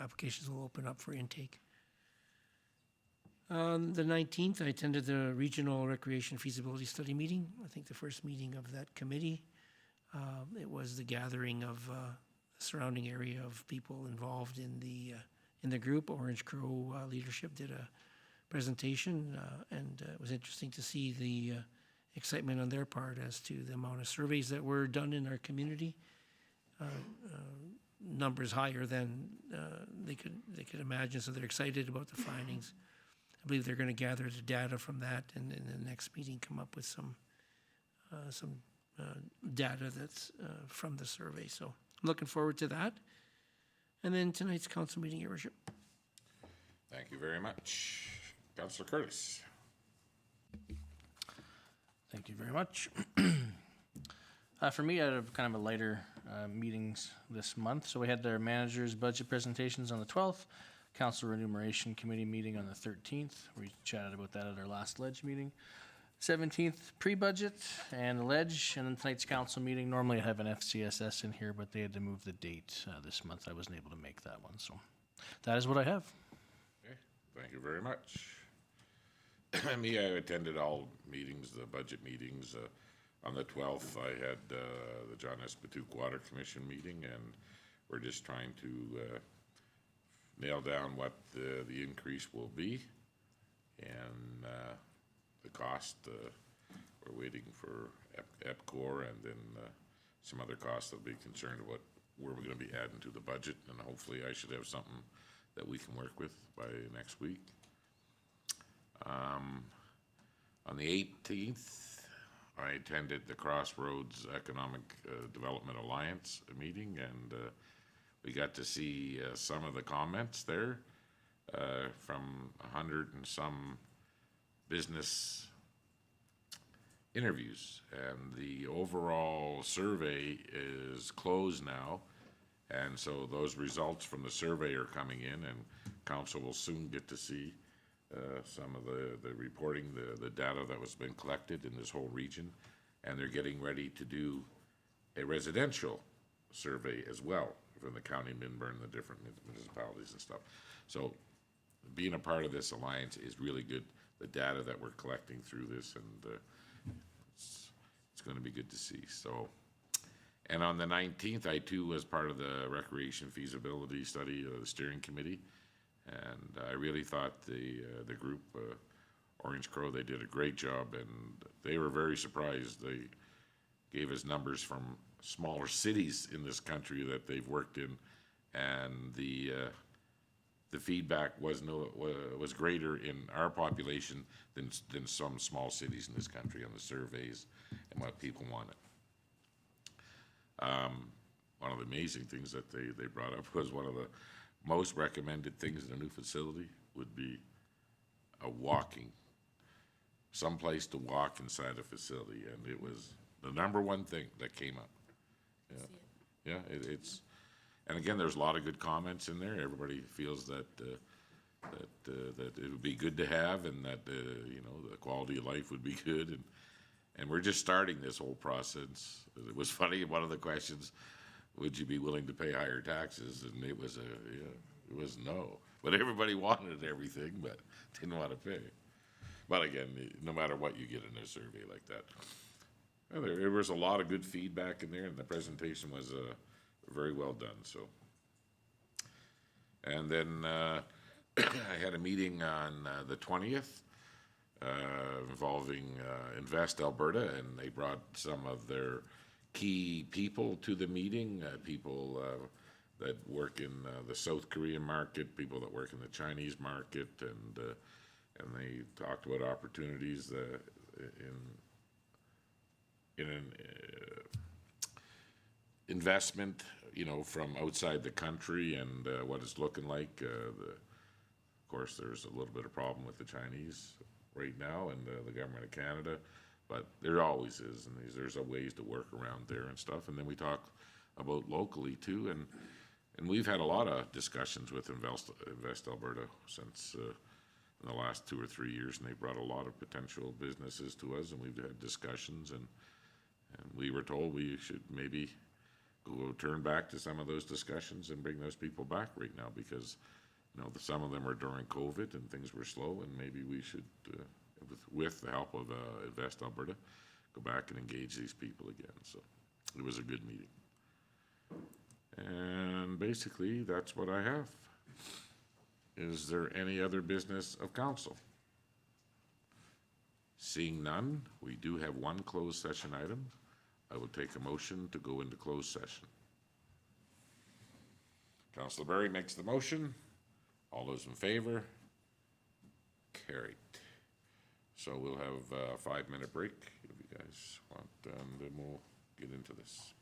applications will open up for intake. On the 19th, I attended the Regional Recreation Feasibility Study meeting. I think the first meeting of that committee. It was the gathering of the surrounding area of people involved in the group. Orange Crow leadership did a presentation, and it was interesting to see the excitement on their part as to the amount of surveys that were done in our community. Numbers higher than they could imagine, so they're excited about the findings. I believe they're going to gather the data from that, and in the next meeting come up with some data that's from the survey. So I'm looking forward to that. And then tonight's council meeting, Your Worship. Thank you very much. Councillor Curtis. Thank you very much. For me, I had kind of a lighter meetings this month. So we had our manager's budget presentations on the 12th, council remuneration committee meeting on the 13th. We chatted about that at our last ledge meeting. 17th, pre-budget and ledge, and then tonight's council meeting. Normally I have an FCSS in here, but they had to move the date this month. I wasn't able to make that one, so that is what I have. Okay, thank you very much. Me, I attended all meetings, the budget meetings. On the 12th, I had the John S. Patuque Water Commission meeting, and we're just trying to nail down what the increase will be, and the cost. We're waiting for EPCOR, and then some other costs that will be concerned about where we're going to be adding to the budget, and hopefully I should have something that we can work with by next week. On the 18th, I attended the Crossroads Economic Development Alliance meeting, and we got to see some of the comments there from 100 and some business interviews. And the overall survey is closed now, and so those results from the survey are coming in, and council will soon get to see some of the reporting, the data that was been collected in this whole region, and they're getting ready to do a residential survey as well from the county of Minburn, the different municipalities and stuff. So being a part of this alliance is really good. The data that we're collecting through this, and it's going to be good to see. So, and on the 19th, I too was part of the recreation feasibility study, the steering committee. And I really thought the group, Orange Crow, they did a great job, and they were very surprised. They gave us numbers from smaller cities in this country that they've worked in, and the feedback was greater in our population than some small cities in this country on the surveys and what people wanted. One of the amazing things that they brought up was one of the most recommended things in a new facility would be someplace to walk inside a facility, and it was the number one thing that came up. Yeah, it's, and again, there's a lot of good comments in there. Everybody feels that that it would be good to have, and that the quality of life would be good, and we're just starting this whole process. It was funny. One of the questions would you be willing to pay higher taxes? And it was it was no. But everybody wanted everything, but didn't want to pay. But again, no matter what you get in a survey like that, well, there was a lot of good feedback in there, and the presentation was very well done. So, and then I had a meeting on the 20th involving Invest Alberta, and they brought some of their key people to the meeting, people that work in the South Korean market, people that work in the Chinese market, and they talked about opportunities in an investment, you know, from outside the country, and what it's looking like. Of course, there's a little bit of problem with the Chinese right now, and the government of Canada, but there always is, and there's a ways to work around there and stuff. And then we talk about locally too, and we've had a lot of discussions with Invest Alberta since in the last 2 or 3 years, and they brought a lot of potential businesses to us, and we've had discussions, and we were told we should maybe go turn back to some of those discussions and bring those people back right now, because you know some of them are during COVID and things were slow, and maybe we should, with the help of Invest Alberta, go back and engage these people again. So it was a good meeting. And basically, that's what I have. Is there any other business of council? Seeing none, we do have one closed session item. I will take a motion to go into closed session. Councillor Berry makes the motion. All those in favor? Carried. So we'll have a 5-minute break if you guys want, and then we'll get into this.